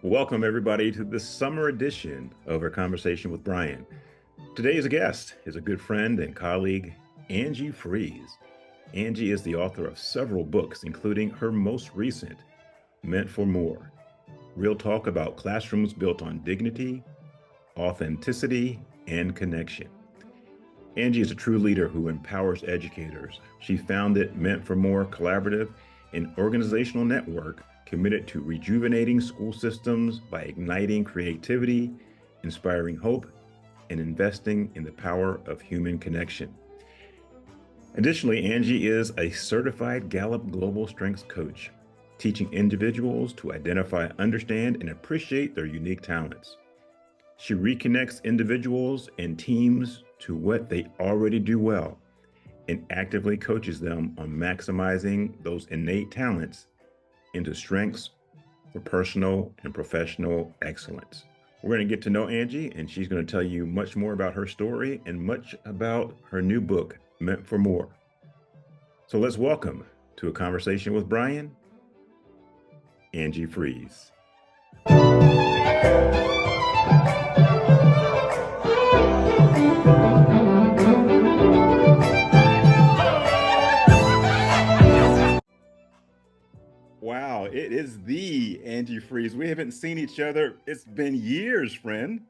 Welcome, everybody, to the summer edition of our conversation with Brian. Today's guest is a good friend and colleague, Angie Freese. Angie is the author of several books, including her most recent, Meant for More, real talk about classrooms built on dignity, authenticity, and connection. Angie is a true leader who empowers educators. She founded Meant for More Collaborative, an organizational network committed to rejuvenating school systems by igniting creativity, inspiring hope, and investing in the power of human connection. Additionally, Angie is a certified Gallup Global Strengths Coach, teaching individuals to identify, understand, and appreciate their unique talents. She reconnects individuals and teams to what they already do well and actively coaches them on maximizing those innate talents into strengths for personal and professional excellence. We're going to get to know Angie, and she's going to tell you much more about her story and much about her new book, Meant for More. So let's welcome to a conversation with Brian, Angie Freese. Wow, it is the Angie Freese. We haven't seen each other. It's been years, friend.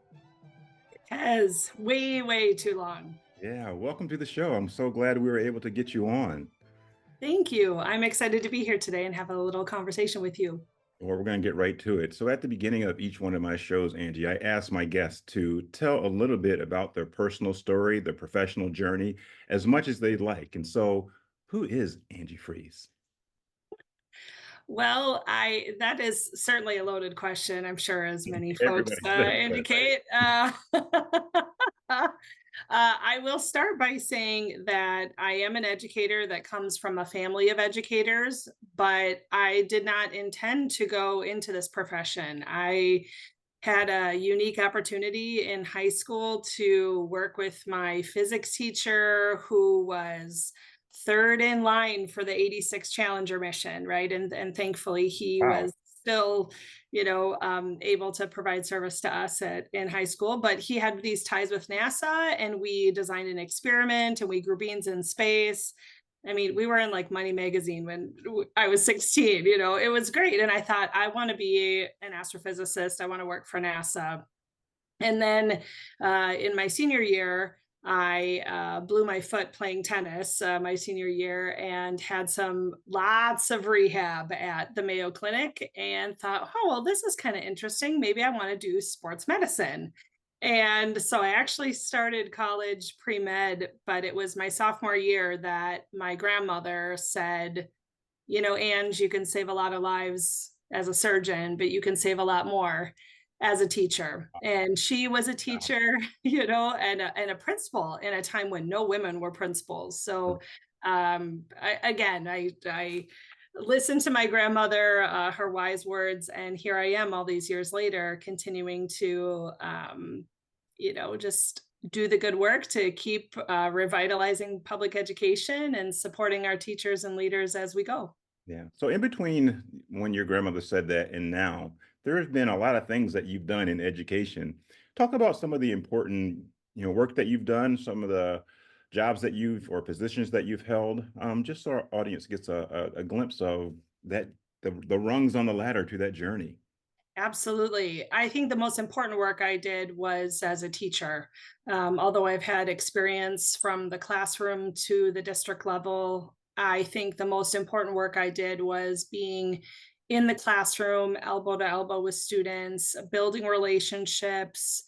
Has way, way too long. Yeah, welcome to the show. I'm so glad we were able to get you on. Thank you. I'm excited to be here today and have a little conversation with you. Well, we're going to get right to it. So, at the beginning of each one of my shows, Angie, I ask my guests to tell a little bit about their personal story, their professional journey, as much as they'd like. And so, who is Angie Freese? Well, I that is certainly a loaded question, I'm sure, as many folks Everybody says that, right? indicate. I will start by saying that I am an educator that comes from a family of educators, but I did not intend to go into this profession. I had a unique opportunity in high school to work with my physics teacher who was third in line for the 86 Challenger mission, right? And thankfully he Wow. was still, able to provide service to us in high school. But he had these ties with NASA, and we designed an experiment, and we grew beans in space. I mean, we were in like Money Magazine when I was 16, it was great. And I thought, I want to be an astrophysicist. I want to work for NASA. And then in my senior year, I blew my foot playing tennis my senior year and had some lots of rehab at the Mayo Clinic and thought, oh, well, this is kind of interesting. Maybe I want to do sports medicine. And so I actually started college pre med, but it was my sophomore year that my grandmother said, Ange, you can save a lot of lives as a surgeon, but you can save a lot more as a teacher. And she was a Wow. teacher, and a principal in a time when no women were principals. So I listened to my grandmother, her wise words, and here I am all these years later, continuing to, just do the good work to keep revitalizing public education and supporting our teachers and leaders as we go. Yeah. So, in between when your grandmother said that and now, there has been a lot of things that you've done in education. Talk about some of the important, work that you've done, some of the jobs that you've or positions that you've held, just so our audience gets a glimpse of that, the rungs on the ladder to that journey. Absolutely. I think the most important work I did was as a teacher. Although I've had experience from the classroom to the district level, I think the most important work I did was being in the classroom, elbow to elbow with students, building relationships,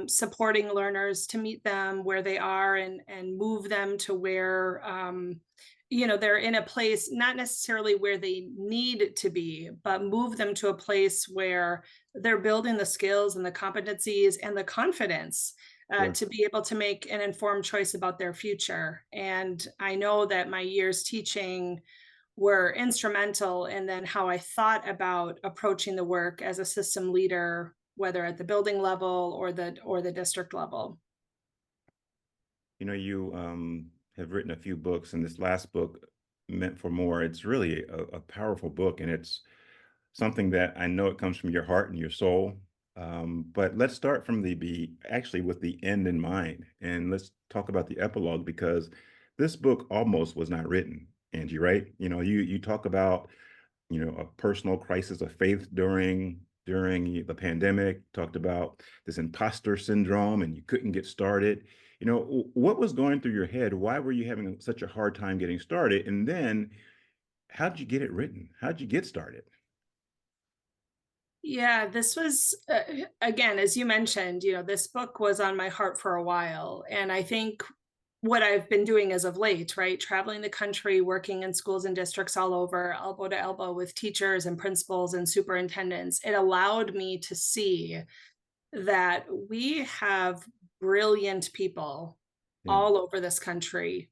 supporting learners to meet them where they are and move them to where they're in a place not necessarily where they need to be, but move them to a place where they're building the skills and the competencies and the confidence Sure. to be able to make an informed choice about their future. And I know that my years teaching were instrumental in then how I thought about approaching the work as a system leader, whether at the building level or the district level. You have written a few books, and this last book, Meant for More, it's really a powerful book, and it's something that I know it comes from your heart and your soul. But let's start from actually with the end in mind, and let's talk about the epilogue because this book almost was not written, Angie. Right? You talk about a personal crisis of faith during the pandemic. Talked about this imposter syndrome, and you couldn't get started. What was going through your head? Why were you having such a hard time getting started? And then, how did you get it written? How did you get started? Yeah, this was, again, as you mentioned, this book was on my heart for a while. And I think what I've been doing as of late, right? Traveling the country, working in schools and districts all over, elbow to elbow with teachers and principals and superintendents, it allowed me to see that we have brilliant people Yeah, all over this country,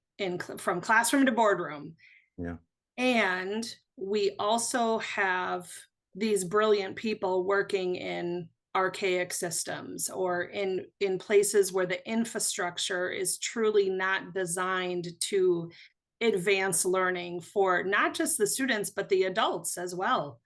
from classroom to boardroom. yeah, And we also have these brilliant people working in archaic systems or in places where the infrastructure is truly not designed to advance learning for not just the students but the adults as well.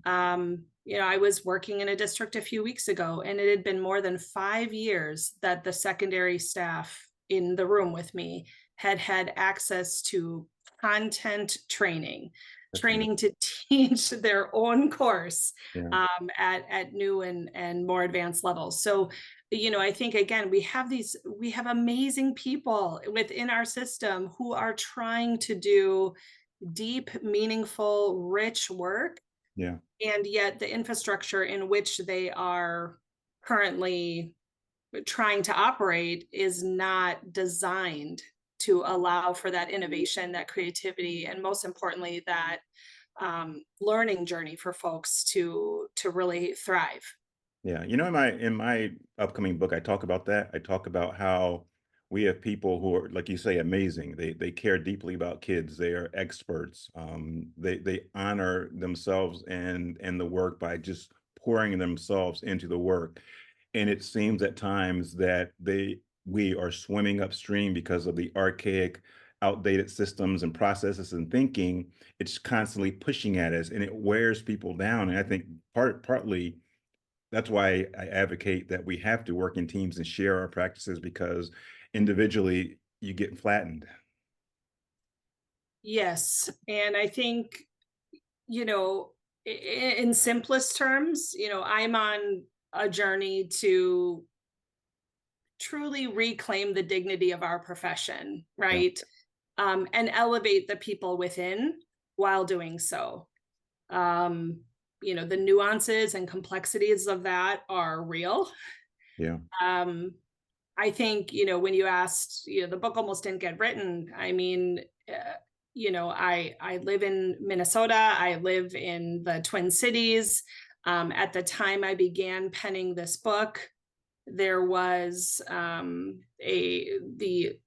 I was working in a district a few weeks ago, and it had been more than 5 years that the secondary staff in the room with me had access to content training, that's amazing. training to teach their own course Yeah, at new and more advanced levels. So, I think again we have amazing people within our system who are trying to do deep, meaningful, rich work, yeah, and yet the infrastructure in which they are currently trying to operate is not designed to allow for that innovation, that creativity, and most importantly, that learning journey for folks to really thrive. yeah. In my upcoming book, I talk about that. I talk about how we have people who are, like you say, amazing. They care deeply about kids. They are experts. They honor themselves and the work by just pouring themselves into the work. And it seems at times that we are swimming upstream because of the archaic, outdated systems and processes and thinking. It's constantly pushing at us, and it wears people down. And I think partly that's why I advocate that we have to work in teams and share our practices because individually you get flattened. Yes, and I think, you know in simplest terms, I'm on a journey to truly reclaim the dignity of our profession, Yeah, right? And elevate the people within while doing so. Um, the nuances and complexities of that are real. yeah, Um, I think, when you asked, the book almost didn't get written. I mean, I live in Minnesota. I live in the Twin Cities. At the time I began penning this book, there was a the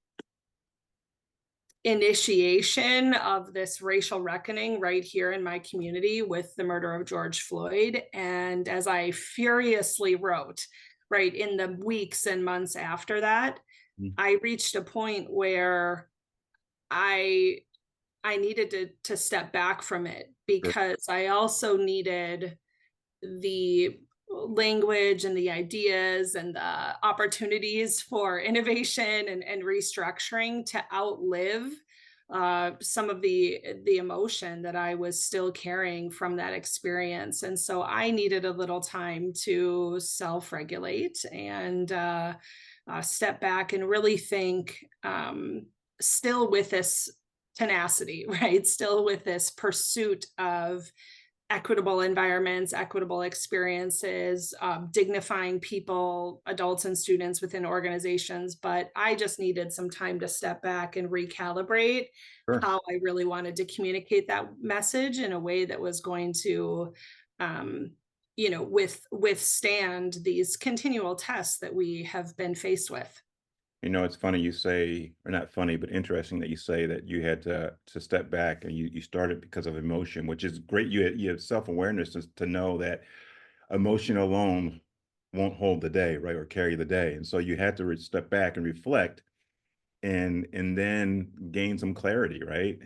initiation of this racial reckoning right here in my community with the murder of George Floyd. And as I furiously wrote, right in the weeks and months after that, mm, I reached a point where I I needed to step back from it sure, because I also needed the language and the ideas and the opportunities for innovation and restructuring to outlive some of the emotion that I was still carrying from that experience. And so I needed a little time to self-regulate and step back and really think, still with this tenacity, right? Still with this pursuit of equitable environments, equitable experiences, dignifying people, adults and students within organizations. But I just needed some time to step back and recalibrate sure. how I really wanted to communicate that message in a way that was going to, withstand these continual tests that we have been faced with. It's funny you say, or not funny, but interesting that you say that you had to step back and you started because of emotion, which is great. You have self-awareness to know that emotion alone won't hold the day, right, or carry the day. And so you had to step back and reflect and then gain some clarity, right,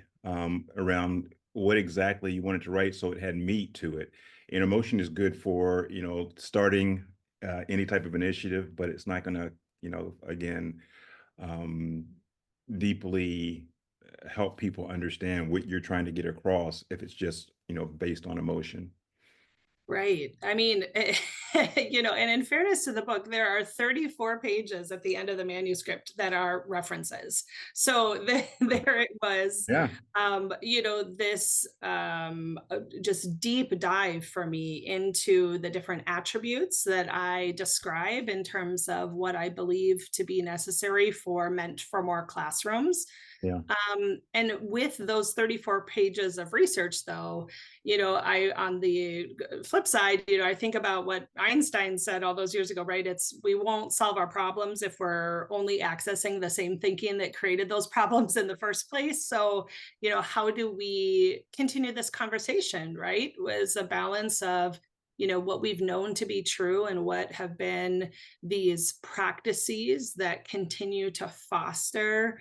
around what exactly you wanted to write, so it had meat to it. And emotion is good for, starting any type of initiative, but it's not going to, again, um, deeply help people understand what you're trying to get across if it's just, based on emotion. Right. I mean, and in fairness to the book, there are 34 pages at the end of the manuscript that are references. So there it was, Yeah. this just deep dive for me into the different attributes that I describe in terms of what I believe to be necessary for meant for more classrooms. Yeah. And with those 34 pages of research, though, I, on the flip side, I think about what Einstein said all those years ago, right? It's we won't solve our problems if we're only accessing the same thinking that created those problems in the first place. So, how do we continue this conversation, right? Was a balance of what we've known to be true and what have been these practices that continue to foster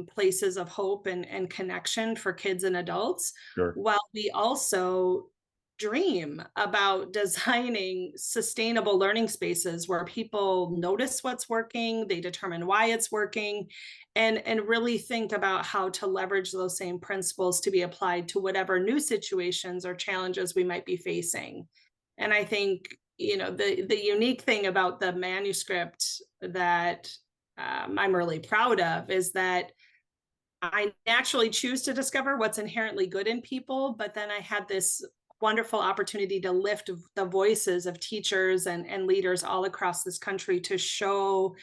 places of hope and connection for kids and adults, Sure. while we also dream about designing sustainable learning spaces where people notice what's working, they determine why it's working, and really think about how to leverage those same principles to be applied to whatever new situations or challenges we might be facing. And I think, the unique thing about the manuscript that I'm really proud of is that I naturally choose to discover what's inherently good in people, but then I had this wonderful opportunity to lift the voices of teachers and leaders all across this country to show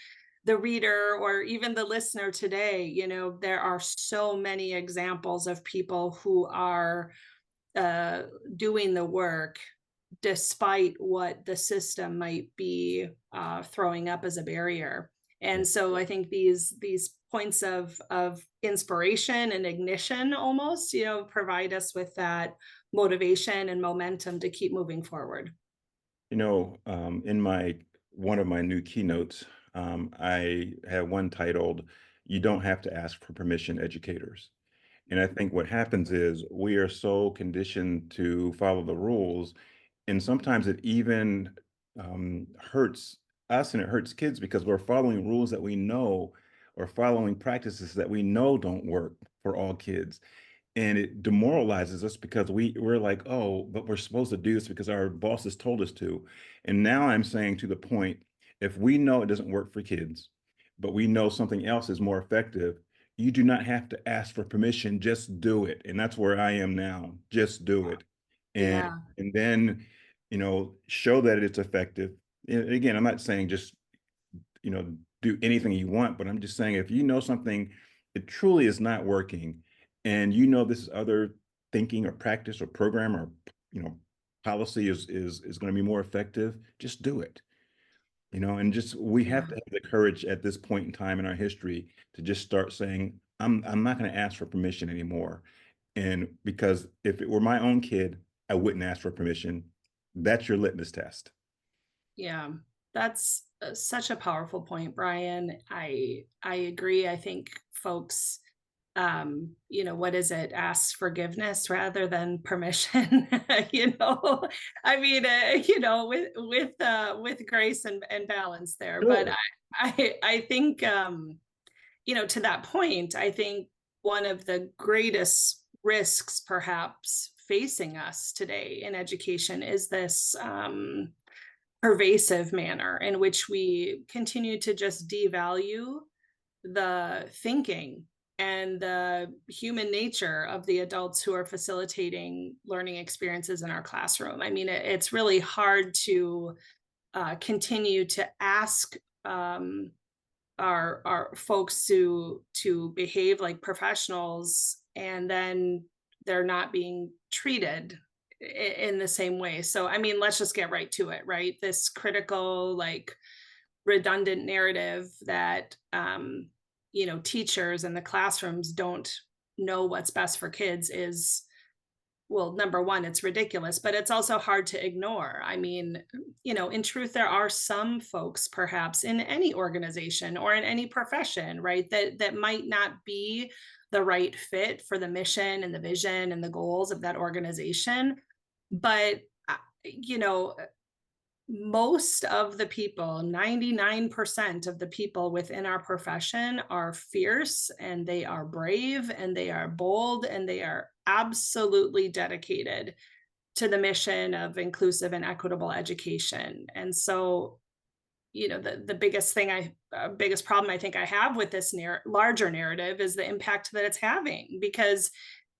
the reader or even the listener today, there are so many examples of people who are uh, doing the work despite what the system might be throwing up as a barrier. Yeah. And so I think these points of inspiration and ignition almost, provide us with that motivation and momentum to keep moving forward. In my one of my new keynotes, I have one titled "You Don't Have to Ask for Permission, Educators." And I think what happens is we are so conditioned to follow the rules, and sometimes it even hurts us and it hurts kids because we're following rules that we know or following practices that we know don't work for all kids. And it demoralizes us because we're like, oh, but we're supposed to do this because our bosses told us to. And now I'm saying to the point, if we know it doesn't work for kids, but we know something else is more effective, you do not have to ask for permission, just do it. And that's where I am now. Just do it. And Yeah. and then, show that it's effective. And again, I'm not saying just do anything you want, but I'm just saying if you know something, it truly is not working, and this other thinking or practice or program or you know policy is going to be more effective, just do it. And just we have Yeah. to have the courage at this point in time in our history to just start saying, I'm not going to ask for permission anymore. And because if it were my own kid, I wouldn't ask for permission. That's your litmus test. Yeah, that's such a powerful point, Brian. I agree. I think folks, what is it? Ask forgiveness rather than permission. I mean, with grace and balance there. But Sure. I think, to that point, I think one of the greatest risks, perhaps facing us today in education, is this. Pervasive manner in which we continue to just devalue the thinking and the human nature of the adults who are facilitating learning experiences in our classroom. I mean, it's really hard to continue to ask our folks to behave like professionals, and then they're not being treated in the same way. So I mean, let's just get right to it, right? This critical, like, redundant narrative that teachers in the classrooms don't know what's best for kids is, well, number one, it's ridiculous, but it's also hard to ignore. I mean, in truth, there are some folks, perhaps in any organization or in any profession, right, that might not be the right fit for the mission and the vision and the goals of that organization. But you know, most of the people, 99% of the people within our profession are fierce and they are brave and they are bold and they are absolutely dedicated to the mission of inclusive and equitable education. And so, the biggest thing biggest problem I think I have with this larger narrative is the impact that it's having, because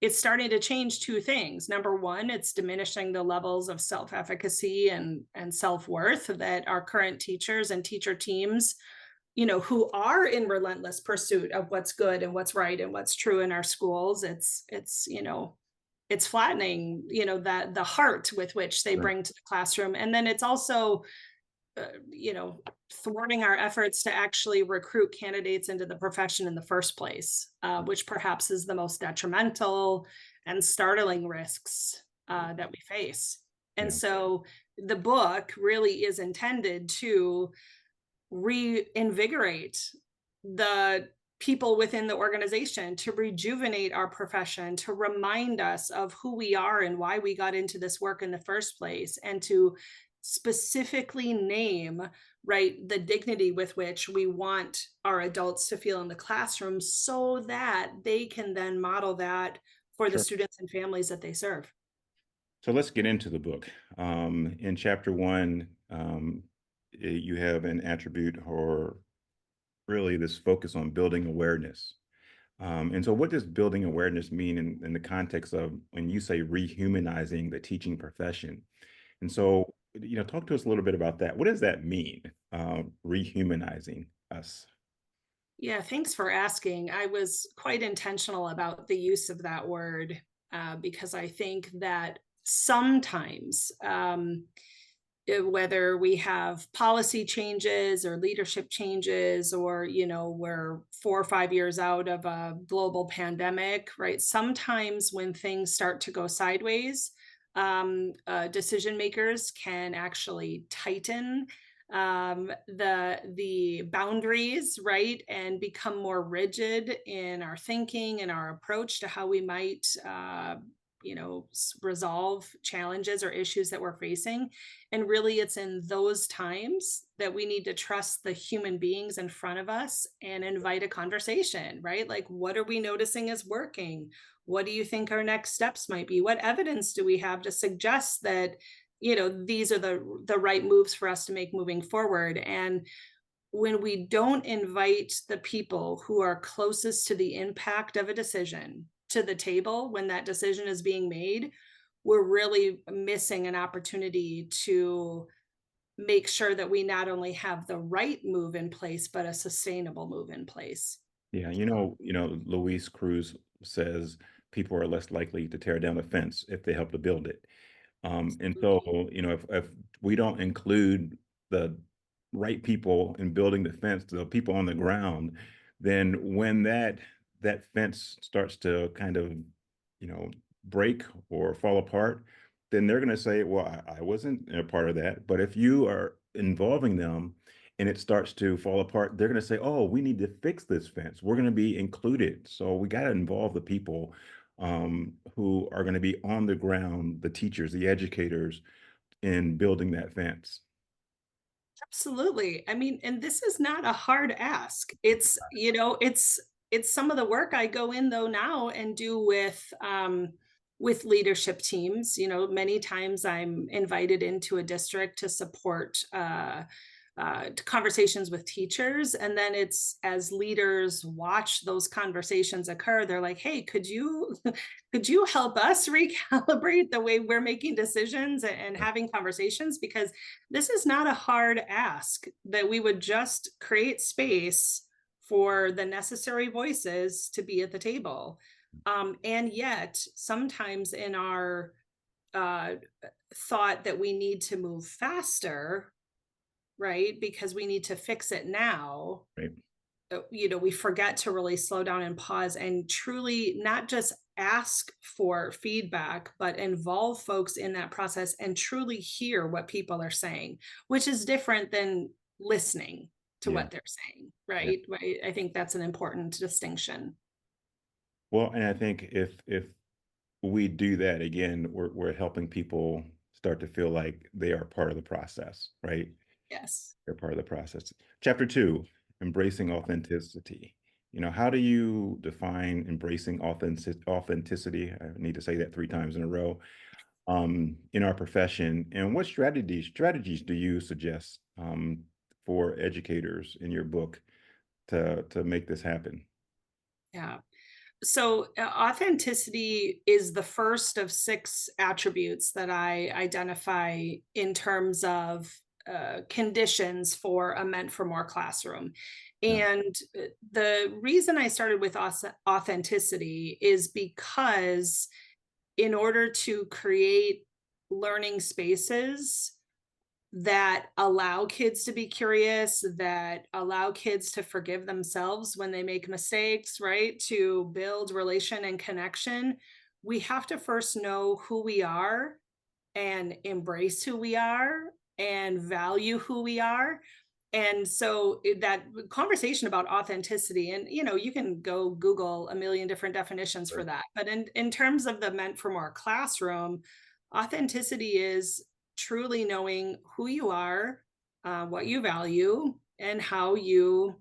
it's starting to change two things. Number one, it's diminishing the levels of self-efficacy and self-worth that our current teachers and teacher teams, who are in relentless pursuit of what's good and what's right and what's true in our schools. It's flattening, that the heart with which they Sure. bring to the classroom. And then it's also thwarting our efforts to actually recruit candidates into the profession in the first place, which perhaps is the most detrimental and startling risks that we face. And Yeah, so the book really is intended to reinvigorate the people within the organization, to rejuvenate our profession, to remind us of who we are and why we got into this work in the first place, and to specifically name, right, the dignity with which we want our adults to feel in the classroom, so that they can then model that for the sure. students and families that they serve. So let's get into the book. In chapter one, you have an attribute or really this focus on building awareness. And so, what does building awareness mean in the context of when you say rehumanizing the teaching profession? And so, talk to us a little bit about that. What does that mean, rehumanizing us? Yeah, thanks for asking. I was quite intentional about the use of that word, because I think that sometimes, whether we have policy changes or leadership changes, or we're 4 or 5 years out of a global pandemic, right? Sometimes when things start to go sideways, decision makers can actually tighten the boundaries, right, and become more rigid in our thinking and our approach to how we might resolve challenges or issues that we're facing. And really, it's in those times that we need to trust the human beings in front of us and invite a conversation, right? Like, what are we noticing is working? What do you think our next steps might be? What evidence do we have to suggest that these are the right moves for us to make moving forward? And when we don't invite the people who are closest to the impact of a decision to the table when that decision is being made, we're really missing an opportunity to make sure that we not only have the right move in place, but a sustainable move in place. Yeah, Luis Cruz says people are less likely to tear down a fence if they help to build it. And so, Absolutely. if we don't include the right people in building the fence, the people on the ground, then when that fence starts to kind of, break or fall apart, then they're going to say, "Well, I wasn't a part of that." But if you are involving them and it starts to fall apart, they're going to say, "Oh, we need to fix this fence. We're going to be included." So we got to involve the people who are going to be on the ground, the teachers, the educators, in building that fence. Absolutely. I mean, and this is not a hard ask. It's some of the work I go in though now and do with leadership teams. Many times I'm invited into a district to support conversations with teachers, and then it's as leaders watch those conversations occur, they're like, "Hey, could you could you help us recalibrate the way we're making decisions and Right. having conversations?" Because this is not a hard ask, that we would just create space for the necessary voices to be at the table. And yet, sometimes in our uh, thought that we need to move faster, right, because we need to fix it now, Right. we forget to really slow down and pause and truly not just ask for feedback, but involve folks in that process and truly hear what people are saying, which is different than listening to Yeah. what they're saying, Yeah. right? Right. I think that's an important distinction. Well, and I think if we do that again, we're helping people start to feel like they are part of the process, right? Yes. They're part of the process. Chapter 2, embracing authenticity. How do you define embracing authenticity? I need to say that 3 times in a row, in our profession, and what strategies do you suggest, for educators in your book to make this happen? Yeah. So, authenticity is the first of 6 attributes that I identify in terms of, conditions for a meant for more classroom. Yeah, And, the reason I started with authenticity is because in order to create learning spaces that allow kids to be curious, that allow kids to forgive themselves when they make mistakes, right? To build relation and connection, we have to first know who we are and embrace who we are and value who we are. And so that conversation about authenticity, and you can go Google a million different definitions for sure. that. But in terms of the meant for more classroom, authenticity is truly knowing who you are, what you value, and how you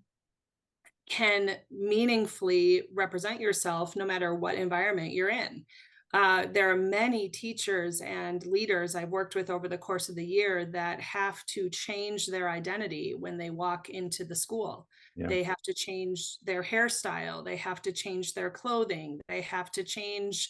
can meaningfully represent yourself no matter what environment you're in. There are many teachers and leaders I've worked with over the course of the year that have to change their identity when they walk into the school. Yeah. They have to change their hairstyle, they have to change their clothing, they have to change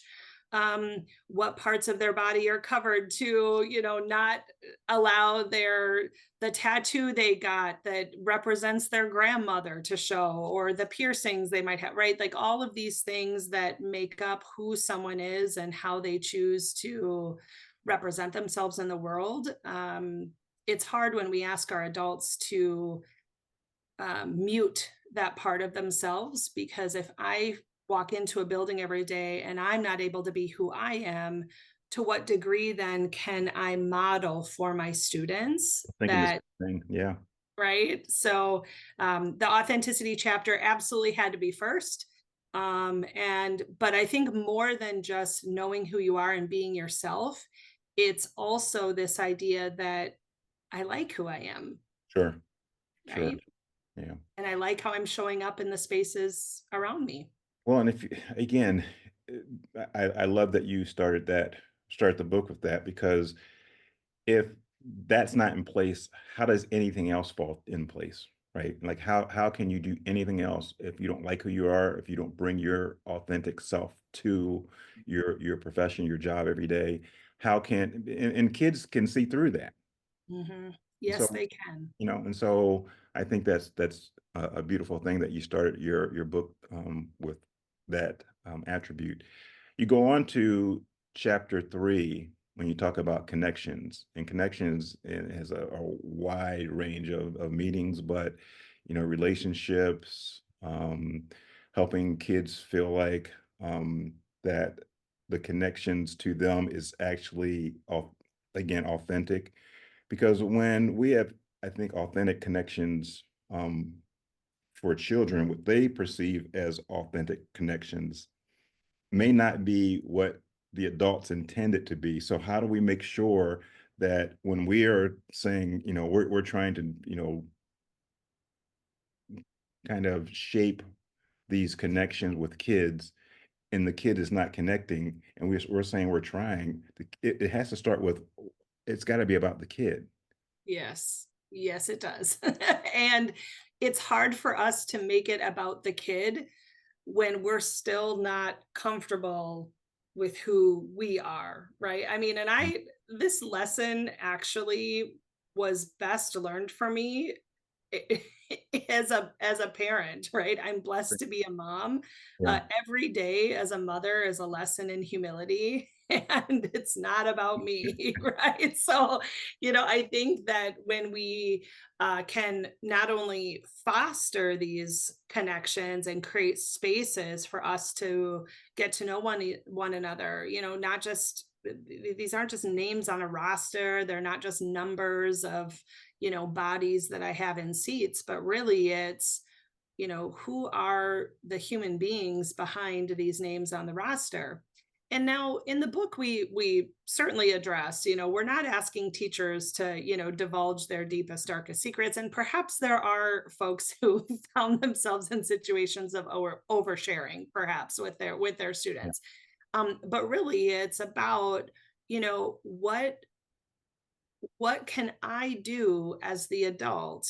what parts of their body are covered to, not allow the tattoo they got that represents their grandmother to show, or the piercings they might have, right? Like all of these things that make up who someone is and how they choose to represent themselves in the world. It's hard when we ask our adults to mute that part of themselves, because if I walk into a building every day and I'm not able to be who I am, to what degree then can I model for my students Thinking the that, same thing. Yeah. right? So the authenticity chapter absolutely had to be first. But I think more than just knowing who you are and being yourself, it's also this idea that I like who I am, Sure. Sure. right? Yeah. And I like how I'm showing up in the spaces around me. Well, and if you, again, I love that you start the book with that, because if that's not in place, how does anything else fall in place, right? Like how can you do anything else if you don't like who you are, if you don't bring your authentic self to your profession, your job every day? How can and kids can see through that. Mhm. So, Yes, they can. and so I think that's a beautiful thing that you started your book, with that, attribute. You go on to chapter 3 when you talk about connections, and connections has a wide range of meanings, but relationships, helping kids feel like, that the connections to them is actually, again, authentic, because when we have, I think, authentic connections, for children, what they perceive as authentic connections may not be what the adults intend it to be. So how do we make sure that when we are saying, we're trying to, kind of shape these connections with kids, and the kid is not connecting, and we're saying we're trying, it has to start with, it's got to be about the kid. Yes. Yes, it does. And it's hard for us to make it about the kid when we're still not comfortable with who we are, right? I mean, and this lesson actually was best learned for me as a parent, right? I'm blessed to be a mom. Yeah. Every day as a mother is a lesson in humility, and it's not about me, right? So, I think that when we can not only foster these connections and create spaces for us to get to know one another, not just these aren't just names on a roster, they're not just numbers of bodies that I have in seats, but really it's who are the human beings behind these names on the roster. And now in the book, we certainly address, we're not asking teachers to, divulge their deepest, darkest secrets. And perhaps there are folks who found themselves in situations of oversharing, perhaps with their Yeah. students. But really, it's about, what can I do as the adult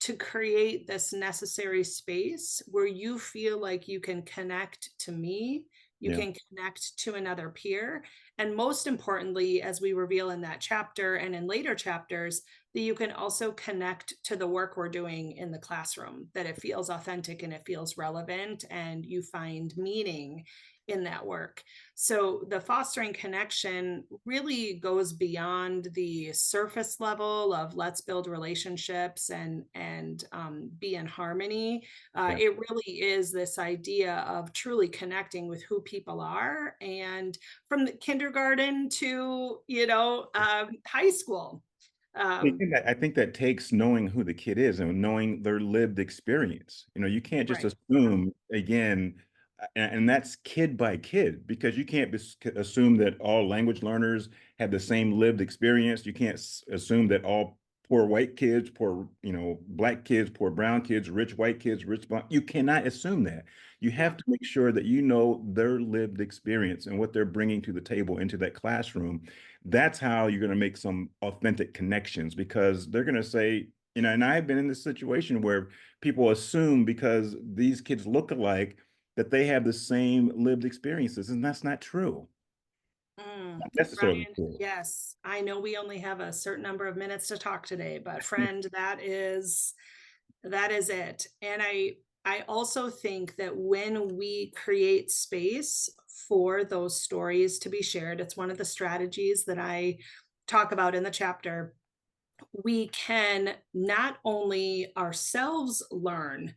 to create this necessary space where you feel like you can connect to me, you Yeah. can connect to another peer, and most importantly, as we reveal in that chapter and in later chapters, that you can also connect to the work we're doing in the classroom, that it feels authentic and it feels relevant, and you find meaning in that work. So the fostering connection really goes beyond the surface level of let's build relationships and be in harmony. Yeah. It really is this idea of truly connecting with who people are, and from the kindergarten to high school. Um, I think that takes knowing who the kid is and knowing their lived experience. You can't just right. Uh-huh. assume again, and that's kid by kid, because you can't assume that all language learners have the same lived experience. You can't assume that all poor white kids, poor, black kids, poor brown kids, rich white kids, rich black. You cannot assume that. You Yeah. have to make sure that you know their lived experience and what they're bringing to the table into that classroom. That's how you're going to make some authentic connections, because they're going to say, and I've been in this situation where people assume because these kids look alike that they have the same lived experiences, and that's not true. Not necessarily Brian, true. yes, I know we only have a certain number of minutes to talk today, but friend, that is it. And I also think that when we create space for those stories to be shared, it's one of the strategies that I talk about in the chapter. We can not only ourselves learn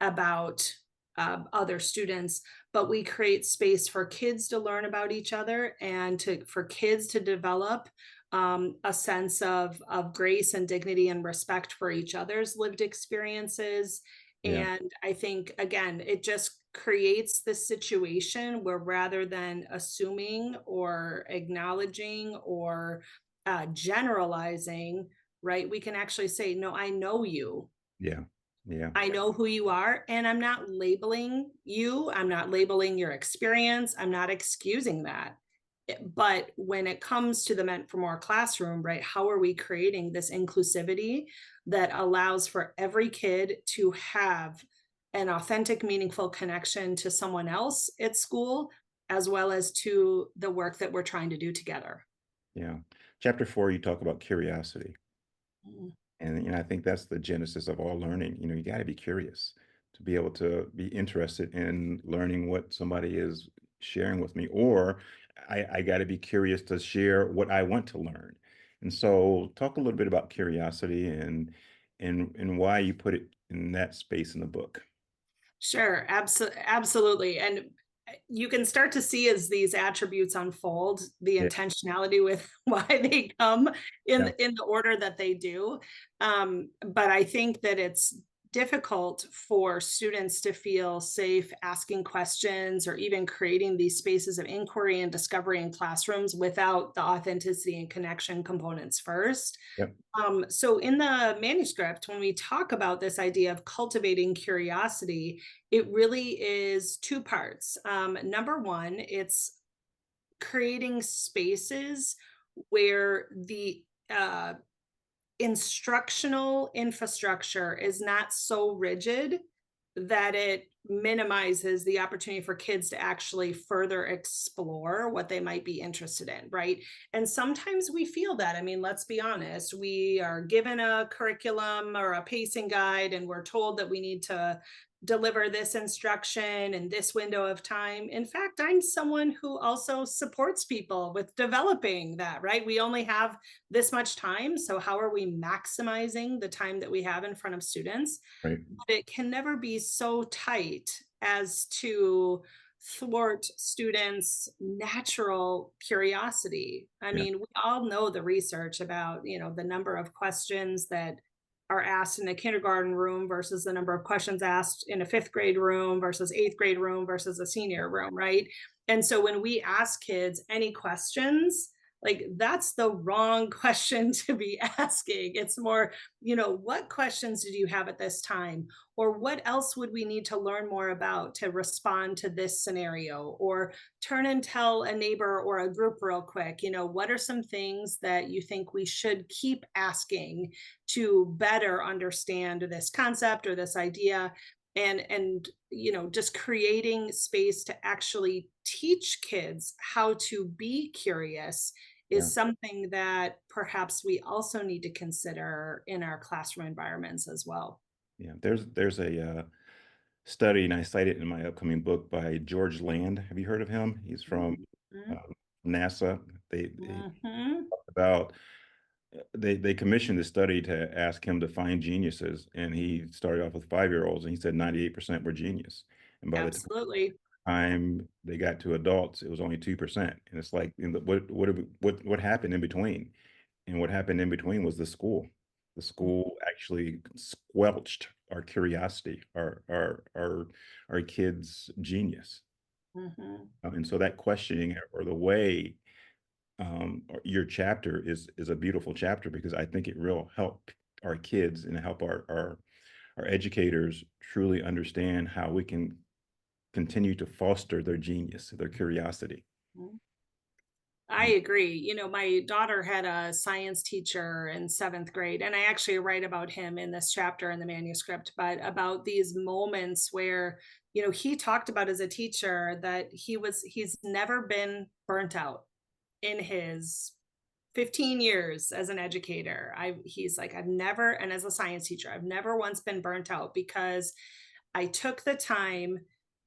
about other students, but we create space for kids to learn about each other and for kids to develop a sense of grace and dignity and respect for each other's lived experiences. Yeah, And I think, again, it just creates this situation where rather than assuming or acknowledging or generalizing, right? We can actually say, no, I know you. yeah, yeah, I know who you are, and I'm not labeling you. I'm not labeling your experience. I'm not excusing that. But when it comes to the meant for more classroom, right? How are we creating this inclusivity that allows for every kid to have an authentic, meaningful connection to someone else at school, as well as to the work that we're trying to do together? yeah. Chapter 4, you talk about curiosity. Mm. And I think that's the genesis of all learning. You got to be curious to be able to be interested in learning what somebody is sharing with me, or I got to be curious to share what I want to learn. And so, talk a little bit about curiosity and why you put it in that space in the book. Sure, absolutely, and you can start to see as these attributes unfold, the Yeah, intentionality with why they come in yeah, in the order that they do, but I think that it's difficult for students to feel safe asking questions or even creating these spaces of inquiry and discovery in classrooms without the authenticity and connection components first. yeah, So in the manuscript, when we talk about this idea of cultivating curiosity, it really is two parts. Number one, it's creating spaces where the instructional infrastructure is not so rigid that it minimizes the opportunity for kids to actually further explore what they might be interested in, right? And sometimes we feel that. I mean, let's be honest, we are given a curriculum or a pacing guide, and we're told that we need to deliver this instruction in this window of time. In fact, I'm someone who also supports people with developing that, right? We only have this much time. So, how are we maximizing the time that we have in front of students? right, But it can never be so tight as to thwart students' natural curiosity. I yeah, mean, we all know the research about, the number of questions that are asked in a kindergarten room versus the number of questions asked in a fifth grade room versus eighth grade room versus a senior room, right? And so when we ask kids any questions, like that's the wrong question to be asking. It's more, what questions did you have at this time? Or what else would we need to learn more about to respond to this scenario? Or turn and tell a neighbor or a group real quick, what are some things that you think we should keep asking to better understand this concept or this idea? And just creating space to actually teach kids how to be curious Yeah. is something that perhaps we also need to consider in our classroom environments as well. Yeah. There's a study, and I cite it in my upcoming book by George Land. Have you heard of him? He's from Mhm, um, NASA. They mhm. talked about they commissioned this study to ask him to find geniuses, and he started off with 5-year-olds, and he said 98% were genius. And by the Absolutely. time they got to adults, it was only 2%. And it's like, what happened in between? And what happened in between was the school. The school actually squelched our curiosity, our kids' genius. Mhm, And so that questioning or the way or your chapter is a beautiful chapter because I think it will help our kids and help our educators truly understand how we can continue to foster their genius, their curiosity. mhm. I agree. My daughter had a science teacher in seventh grade, and I actually write about him in this chapter in the manuscript, but about these moments where, he talked about as a teacher that he's never been burnt out in his 15 years as an educator. He's like, I've never, and as a science teacher, I've never once been burnt out because I took the time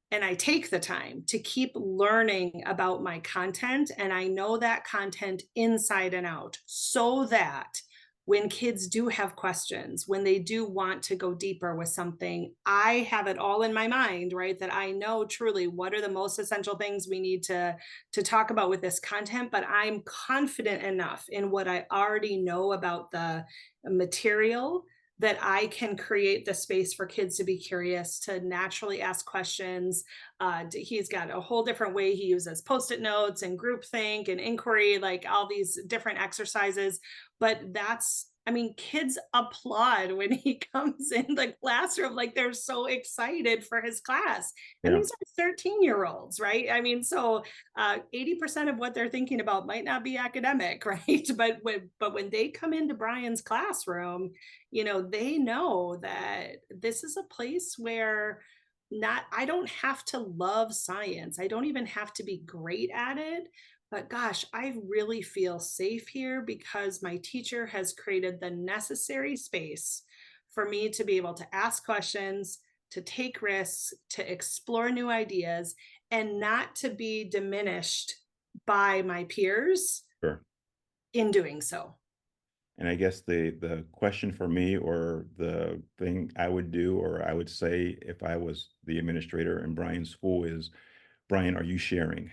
and I take the time to keep learning about my content. And I know that content inside and out so that when kids do have questions, when they do want to go deeper with something, I have it all in my mind, right? That I know truly what are the most essential things we need to talk about with this content, but I'm confident enough in what I already know about the material that I can create the space for kids to be curious, to naturally ask questions. He's got a whole different way he uses post-it notes and groupthink and inquiry, like all these different exercises. But kids applaud when he comes in the classroom, like they're so excited for his class. And Yeah, these are 13-year-olds, right? 80% of what they're thinking about might not be academic, right? But when they come into Brian's classroom, they know that this is a place where not I don't have to love science. I don't even have to be great at it. But gosh, I really feel safe here because my teacher has created the necessary space for me to be able to ask questions, to take risks, to explore new ideas, and not to be diminished by my peers sure. in doing so. And I guess the question for me or the thing I would do or I would say if I was the administrator in Brian's school is, Brian, are you sharing?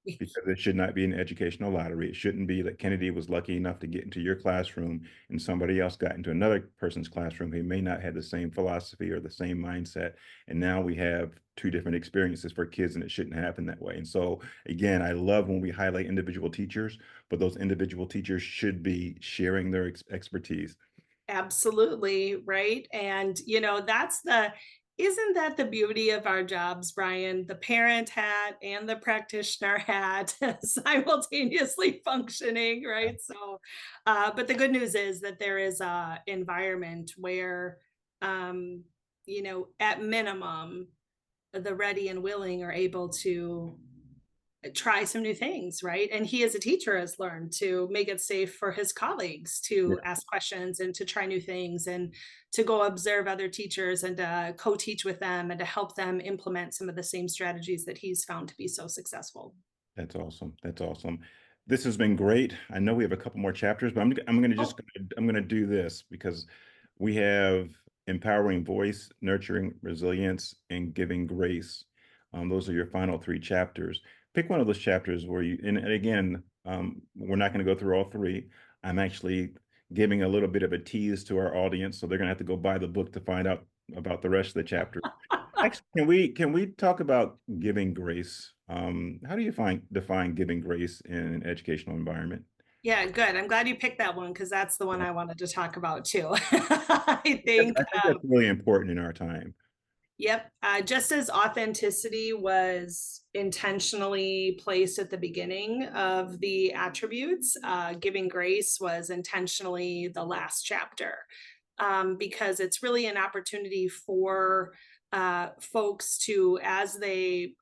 Because it should not be an educational lottery. It shouldn't be that Kennedy was lucky enough to get into your classroom and somebody else got into another person's classroom who may not have the same philosophy or the same mindset. And now we have two different experiences for kids, and it shouldn't happen that way. And so, again, I love when we highlight individual teachers, but those individual teachers should be sharing their expertise. Absolutely, right? And that's the isn't that the beauty of our jobs, Brian? The parent hat and the practitioner hat simultaneously functioning, right? So, but the good news is that there is a environment where, at minimum, the ready and willing are able to try some new things, right? And he as a teacher has learned to make it safe for his colleagues Yeah, to ask questions and to try new things and to go observe other teachers and co-teach with them and to help them implement some of the same strategies that he's found to be so successful. that's awesome. That's awesome. This has been great. I know we have a couple more chapters, but I'm gonna Oh, I'm gonna do this because we have empowering voice, nurturing resilience, and giving grace. Those are your final three chapters. Pick one of those chapters where and again, we're not going to go through all three. I'm actually giving a little bit of a tease to our audience, so they're going to have to go buy the book to find out about the rest of the chapter. Actually, can we talk about giving grace? How do you define giving grace in an educational environment? Yeah, good. I'm glad you picked that one because that's the one I wanted to talk about too. I think, I think that's really important in our time. yep, just as authenticity was intentionally placed at the beginning of the attributes, giving grace was intentionally the last chapter, because it's really an opportunity for folks to, as they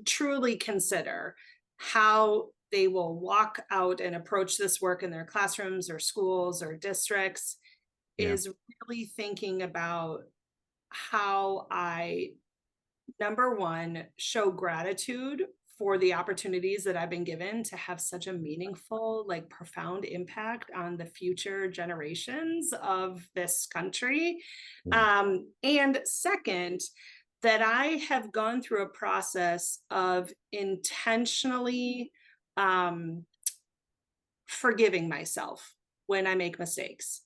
truly consider how they will walk out and approach this work in their classrooms or schools or districts, Yeah, is really thinking about how I, number one, show gratitude for the opportunities that I've been given to have such a meaningful, like profound impact on the future generations of this country. yeah, And second, that I have gone through a process of intentionally um, forgiving myself when I make mistakes,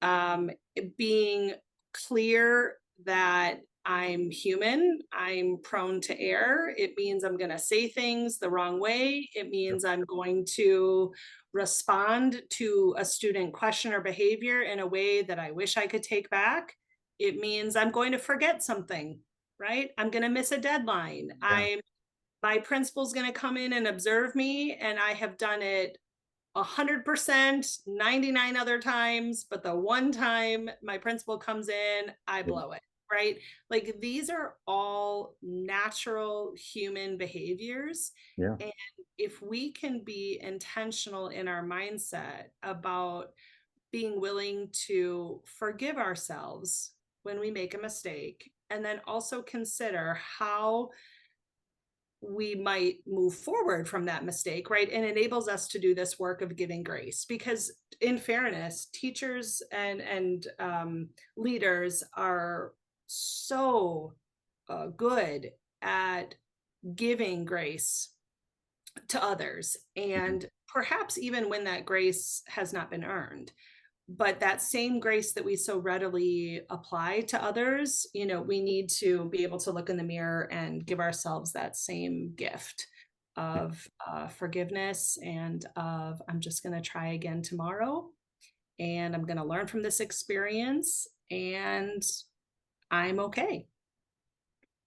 um, being clear that I'm human, I'm prone to error. It means I'm going to say things the wrong way. It sure. means I'm going to respond to a student question or behavior in a way that I wish I could take back. It means I'm going to forget something, right? I'm going to miss a deadline. Yeah, My principal's going to come in and observe me, and I have done it 100%, 99 other times, but the one time my principal comes in, I yeah, blow it, right? Like these are all natural human behaviors. yeah. And if we can be intentional in our mindset about being willing to forgive ourselves when we make a mistake, and then also consider how we might move forward from that mistake, right? And enables us to do this work of giving grace. Because, in fairness, teachers and leaders are so good at giving grace to others, Mhm. and perhaps even when that grace has not been earned. But that same grace that we so readily apply to others, we need to be able to look in the mirror and give ourselves that same gift of forgiveness, and of, I'm just going to try again tomorrow, and I'm going to learn from this experience, and I'm okay.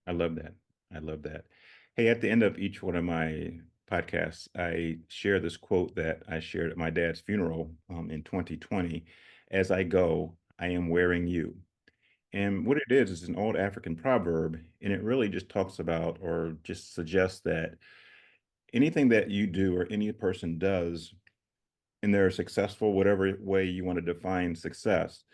I love that. I love that. Hey, at the end of each one of my podcasts, I share this quote that I shared at my dad's funeral in 2020. As I go, I am wearing you. And what it is an old African proverb, and it really just talks about or just suggests that anything that you do or any person does, and they're successful, whatever way you want to define success,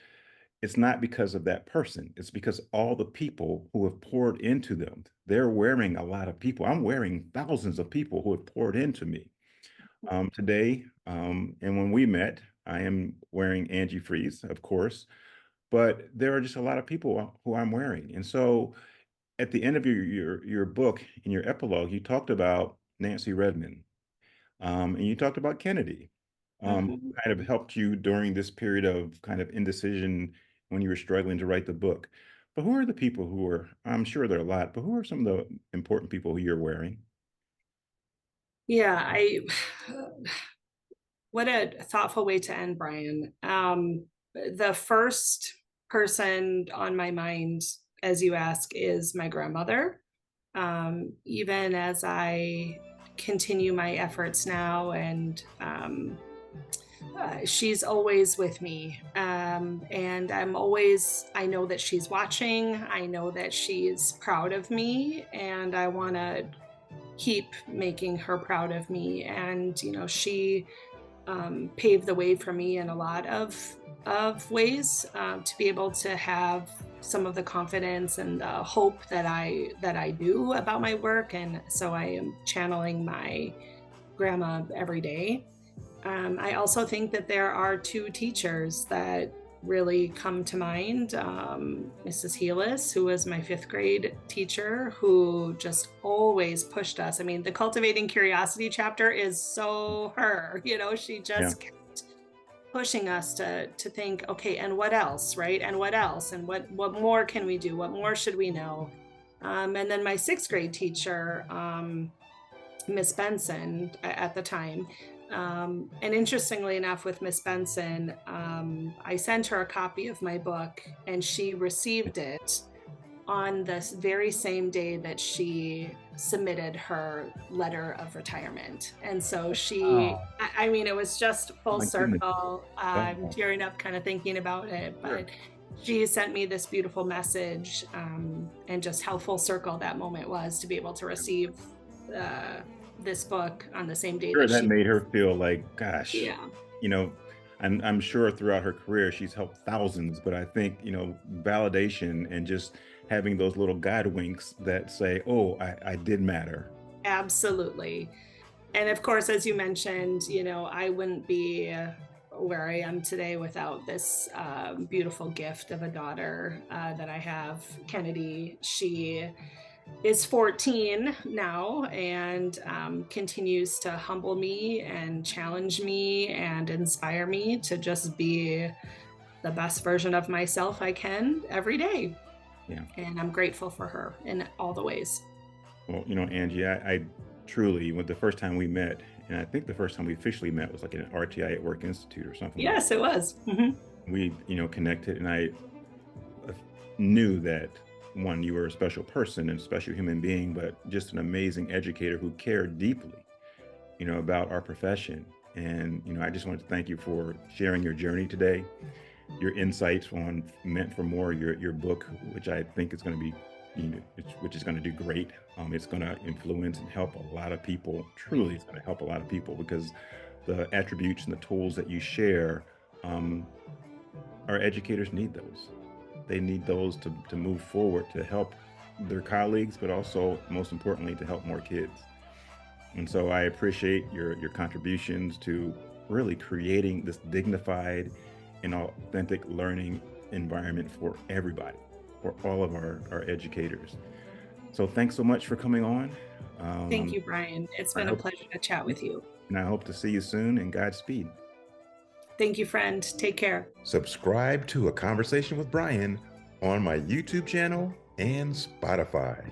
it's not because of that person. It's because all the people who have poured into them. They're wearing a lot of people. I'm wearing thousands of people who have poured into me. Today, and when we met, I am wearing Angie Freese, of course, but there are just a lot of people who I'm wearing. And so at the end of your book, in your epilogue, you talked about Nancy Redmond, and you talked about Kennedy, Mhm. kind of helped you during this period of kind of indecision when you were struggling to write the book. But who are the people who are, I'm sure there are a lot, but who are some of the important people who you're wearing? Yeah, what a thoughtful way to end, Brian. The first person on my mind, as you ask, is my grandmother. Even as I continue my efforts now, and she's always with me. And I know that she's watching, I know that she's proud of me, and I want to keep making her proud of me. And, she paved the way for me in a lot of ways, to be able to have some of the confidence and the hope that I do about my work. And so I am channeling my grandma every day. I also think that there are two teachers that really come to mind. Mrs. Healis, who was my fifth grade teacher, who just always pushed us. I mean, the Cultivating Curiosity chapter is so her, she Yeah, just kept pushing us to think, okay, and what else, right? And what else? And what more can we do? What more should we know? And then my sixth grade teacher, Miss Benson at the time. And interestingly enough, with Miss Benson, I sent her a copy of my book, and she received it on this very same day that she submitted her letter of retirement. And so Oh, I mean, it was just full my goodness. circle. I'm Wow. tearing up kind of thinking about it, Sure. but she sent me this beautiful message, and just how full circle that moment was to be able to receive uh, this book on the same day Sure, that that she, made her feel like, gosh, yeah, you know, I'm sure throughout her career, she's helped thousands, but I think, validation and just having those little God winks that say, "Oh, I did matter." absolutely. And of course, as you mentioned, I wouldn't be where I am today without this beautiful gift of a daughter that I have, Kennedy. She is 14 now, and continues to humble me and challenge me and inspire me to just be the best version of myself I can every day. Yeah. And I'm grateful for her in all the ways. Well, Angie, I truly, when the first time we met, and I think the first time we officially met was like at an RTI at Work Institute or something like Yes, it was. we, connected, and I uh, knew that one, you were a special person and a special human being, but just an amazing educator who cared deeply, about our profession. And, I just wanted to thank you for sharing your journey today, your insights on Meant for More, your book, which I think is going to be, which is going to do great. It's going to influence and help a lot of people. Truly, it's going to help a lot of people because the attributes and the tools that you share, um, our educators need those. They need those to move forward to help their colleagues, but also, most importantly, to help more kids. And so I appreciate your contributions to really creating this dignified and authentic learning environment for everybody, for all of our educators. So thanks so much for coming on. Thank Um, you, Brian. It's I been a hope, pleasure to chat with you. and I hope to see you soon, and Godspeed. Thank you, friend. Take care. Subscribe to A Conversation with Brian on my YouTube channel and Spotify.